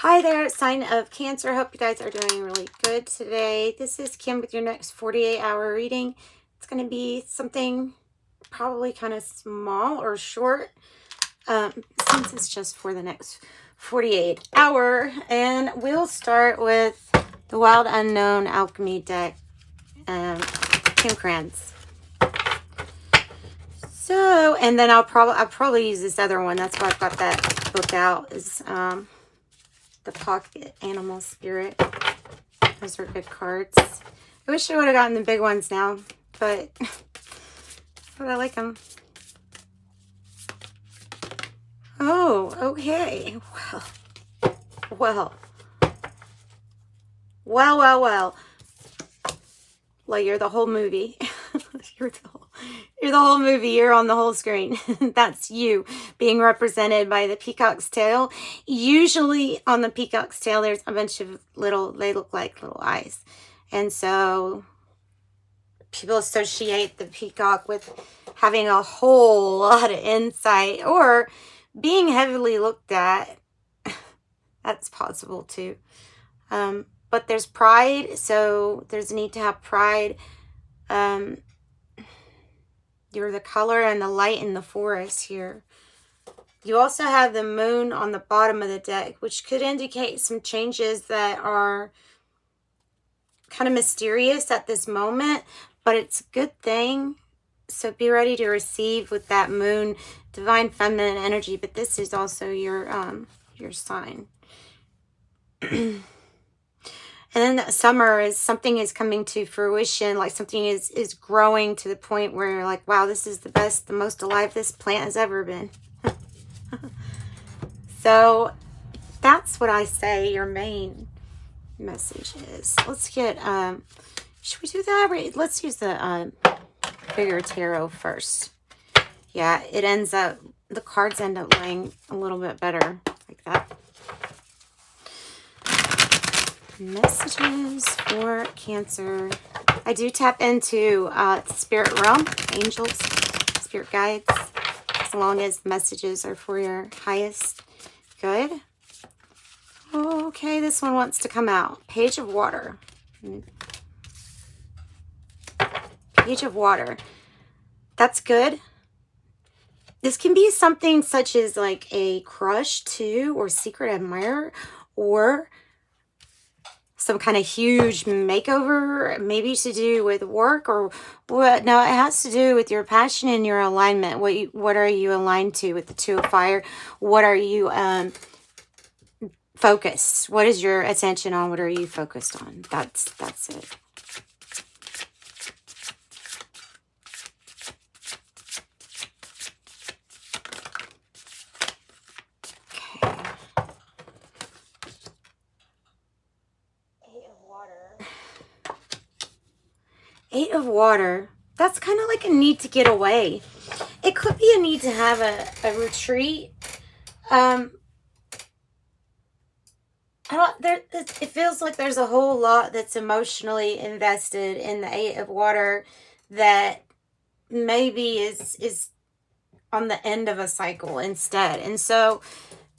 Hi there, sign of Cancer. Hope you guys are doing really good today. This is Kim with your next 48-hour reading. It's going to be something probably kind of small or short since it's just for the next 48 hour. And we'll start with the Wild Unknown Alchemy deck, Kim Krantz. So, and then I'll probably use this other one. That's why I've got that book out, is the Pocket Animal Spirit. Those are good cards. I wish I would have gotten the big ones now, but I like them. Oh, okay. Well. Well, you're the whole movie. You're the whole movie. You're on the whole screen. That's you being represented by the peacock's tail. Usually on the peacock's tail, there's a bunch of they look like little eyes. And so people associate the peacock with having a whole lot of insight or being heavily looked at. That's possible too. But there's pride, so there's a need to have pride. You're the color and the light in the forest here. You also have the moon on the bottom of the deck, which could indicate some changes that are kind of mysterious at this moment, but it's a good thing. So be ready to receive with that moon, divine feminine energy, but this is also your sign. And then summer is something is coming to fruition, like something is growing to the point where you're like, wow, this is the best, the most alive this plant has ever been. So that's what I say your main message is. Let's get, should we do that? Let's use the bigger tarot first. Yeah, the cards end up laying a little bit better like that. Messages for Cancer. I do tap into spirit realm, angels, spirit guides, as long as the messages are for your highest good. Okay, this one wants to come out. Page of Water. Page of Water. That's good. This can be something such as like a crush too, or secret admirer, or some kind of huge makeover, maybe to do with work or what. No, it has to do with your passion and your alignment. What are you aligned to with the Two of Fire? What are you focused? What is your attention on? What are you focused on? That's it. Eight of Water. That's kind of like a need to get away. It could be a need to have a retreat. It feels like there's a whole lot that's emotionally invested in the Eight of Water that maybe is on the end of a cycle instead. And so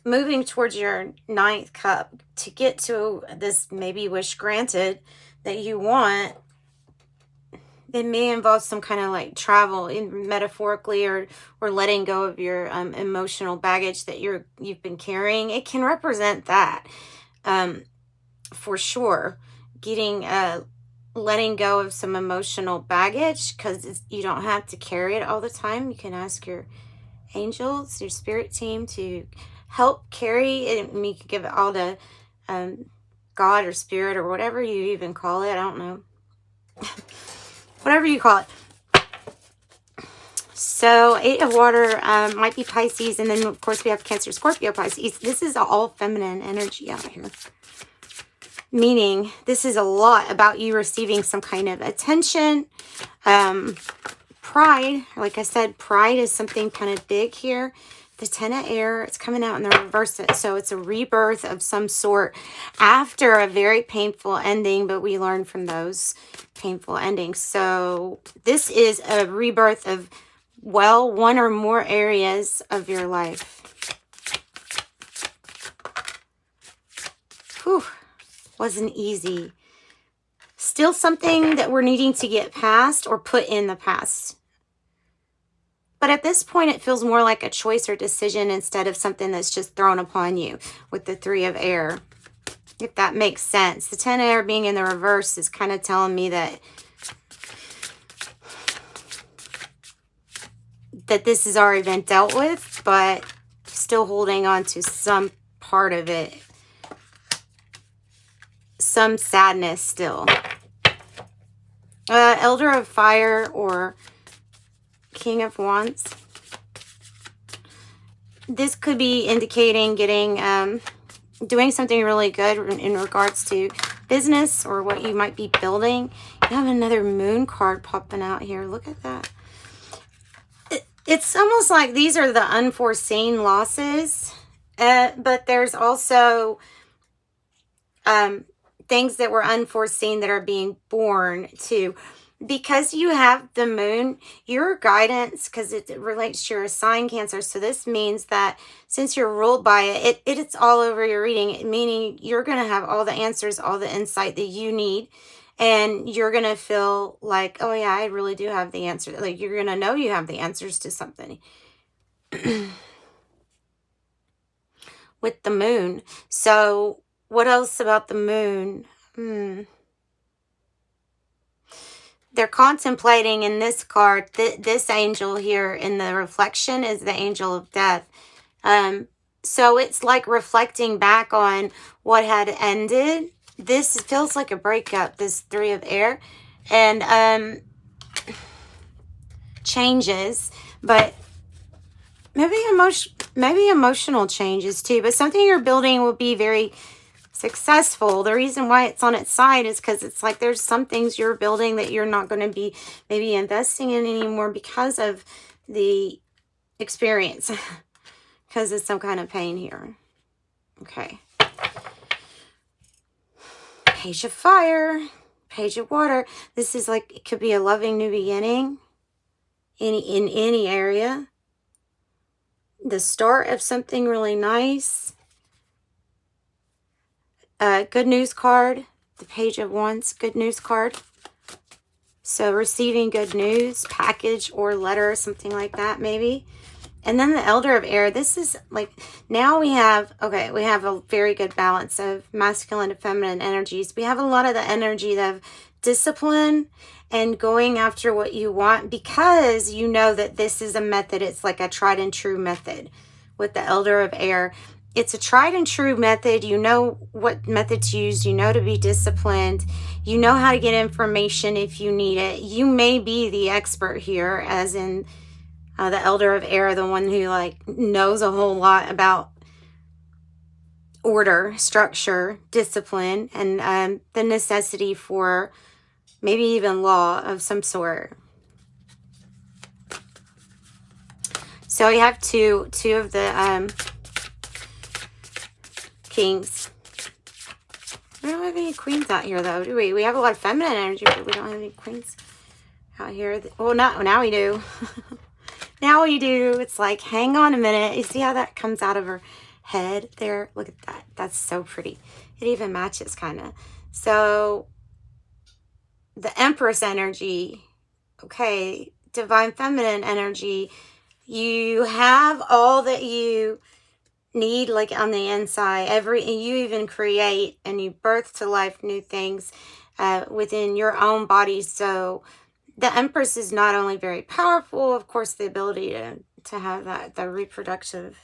moving towards your ninth cup to get to this maybe wish granted that you want, it may involve some kind of like travel, metaphorically, or letting go of your emotional baggage that you've been carrying. It can represent that for sure. Letting go of some emotional baggage, because you don't have to carry it all the time. You can ask your angels, your spirit team, to help carry it. You can give it all to God or spirit or whatever you even call it. I don't know. Whatever you call it. So, Eight of Water might be Pisces. And then, of course, we have Cancer, Scorpio, Pisces. This is all feminine energy out here. Meaning, this is a lot about you receiving some kind of attention. Pride. Like I said, pride is something kind of big here. The Ten of Air, it's coming out in the reverse. So it's a rebirth of some sort after a very painful ending, but we learn from those painful endings. So this is a rebirth of, well, one or more areas of your life. whew, wasn't easy. Still something that we're needing to get past or put in the past. But at this point, it feels more like a choice or decision instead of something that's just thrown upon you with the 3 of air, if that makes sense. The 10 of air being in the reverse is kind of telling me that this has already been dealt with, but still holding on to some part of it. Some sadness still. Elder of Fire or King of Wands. This could be indicating getting, doing something really good in regards to business or what you might be building. You have another moon card popping out here. Look at that. It's almost like these are the unforeseen losses, but there's also things that were unforeseen that are being born too. Because you have the moon, your guidance, because it relates to your sign Cancer, so this means that since you're ruled by it, it's all over your reading, meaning you're going to have all the answers, all the insight that you need, and you're going to feel like, oh yeah, I really do have the answer. Like, you're going to know you have the answers to something. With the moon. So what else about the moon? They're contemplating in this card, this angel here in the reflection is the angel of death. So it's like reflecting back on what had ended. This feels like a breakup, this 3 of air. And changes, but maybe emotional changes too. But something you're building will be very successful. The reason why it's on its side is because it's like there's some things you're building that you're not going to be maybe investing in anymore because of the experience, because it's some kind of pain here. Okay. Page of Fire, Page of Water. This is like, it could be a loving new beginning in any area. The start of something really nice. Good news card, the Page of Wands, good news card. So receiving good news, package or letter, something like that maybe. And then the Elder of Air, this is like, now we have, okay, we have a very good balance of masculine and feminine energies. We have a lot of the energy of discipline and going after what you want, because you know that this is a method. It's like a tried and true method with the Elder of Air. It's a tried and true method. You know what method to use. You know to be disciplined. You know how to get information if you need it. You may be the expert here, as in the Elder of Air, the one who like knows a whole lot about order, structure, discipline, and the necessity for maybe even law of some sort. So we have two of the Kings. We don't have any queens out here, though, do we? We have a lot of feminine energy, but we don't have any queens out here. Well, now we do. Now we do. It's like, hang on a minute. You see how that comes out of her head there? Look at that. That's so pretty. It even matches, kind of. So, the Empress energy. Okay. Divine feminine energy. You have all that you need, like on the inside. You even create and you birth to life new things within your own body. So the Empress is not only very powerful, of course, the ability to have that, the reproductive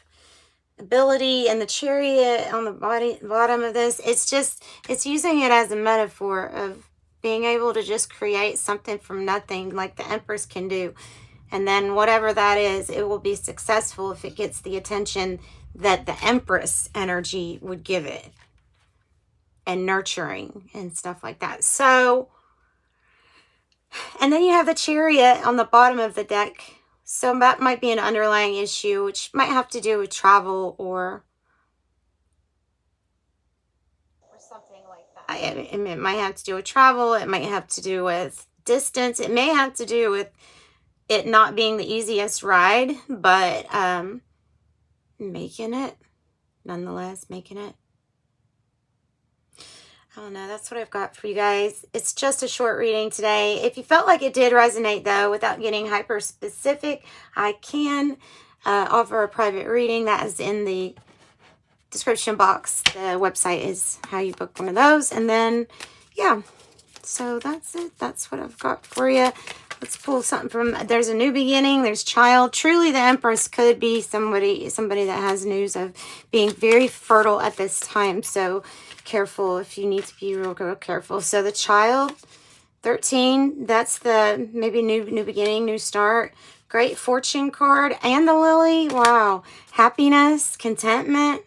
ability, and the Chariot on the bottom of this. It's using it as a metaphor of being able to just create something from nothing, like the Empress can do. And then whatever that is, it will be successful if it gets the attention that the Empress energy would give it, and nurturing and stuff like that. So, and then you have the Chariot on the bottom of the deck. So that might be an underlying issue, which might have to do with travel or something like that. It might have to do with travel. It might have to do with distance. It may have to do with it not being the easiest ride, but making it, nonetheless, making it. I don't know. That's what I've got for you guys. It's just a short reading today. If you felt like it did resonate, though, without getting hyper specific, I can offer a private reading. That is in the description box. The website is how you book one of those. And then, yeah. So that's it. That's what I've got for you. Let's pull something from, there's a new beginning. There's child. Truly, the Empress could be somebody that has news of being very fertile at this time. So careful if you need to be real careful. So the child, 13, that's the maybe new beginning, new start. Great fortune card. And the lily. Wow. Happiness, contentment,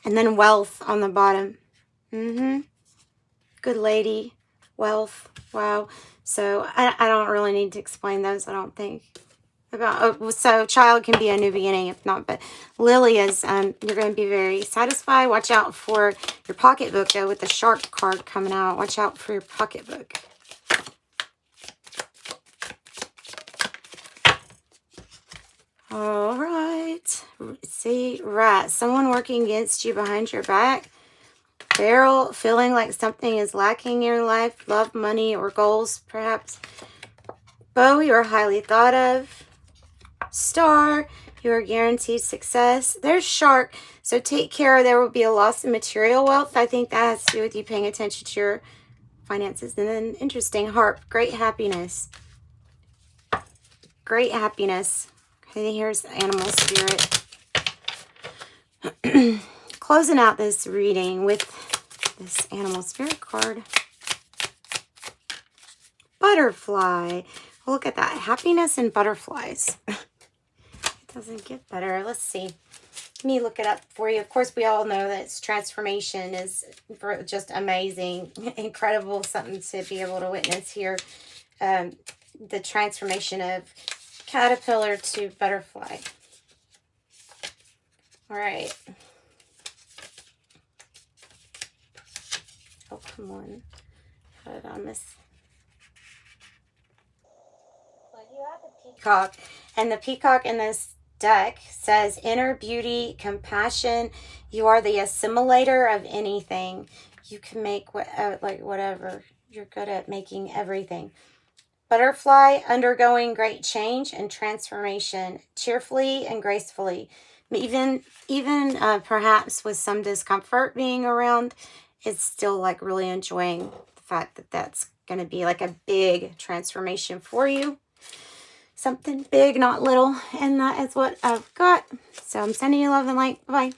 and then wealth on the bottom. Good lady. Wealth. Wow. So I don't really need to explain those, I don't think. So child can be a new beginning, if not. But lily is, you're going to be very satisfied. Watch out for your pocketbook, though, with the shark card coming out. Watch out for your pocketbook. All right. See, right. Someone working against you behind your back. Barrel, feeling like something is lacking in your life. Love, money, or goals, perhaps. Bow, you are highly thought of. Star, you are guaranteed success. There's shark, so take care. There will be a loss in material wealth. I think that has to do with you paying attention to your finances. And then interesting, harp, great happiness. Great happiness. Okay, here's the animal spirit. Closing out this reading with this animal spirit card. Butterfly. Look at that. Happiness and butterflies. It doesn't get better. Let's see. Let me look it up for you. Of course, we all know that transformation is just amazing. Incredible. Something to be able to witness here. The transformation of caterpillar to butterfly. All right. Oh, come on. How did I miss? Well, you have the peacock. And the peacock in this deck says inner beauty, compassion. You are the assimilator of anything. You can make whatever. You're good at making everything. Butterfly, undergoing great change and transformation, cheerfully and gracefully. Even perhaps with some discomfort being around, it's still like really enjoying the fact that that's going to be like a big transformation for you. Something big, not little. And that is what I've got. So I'm sending you love and light. Bye-bye.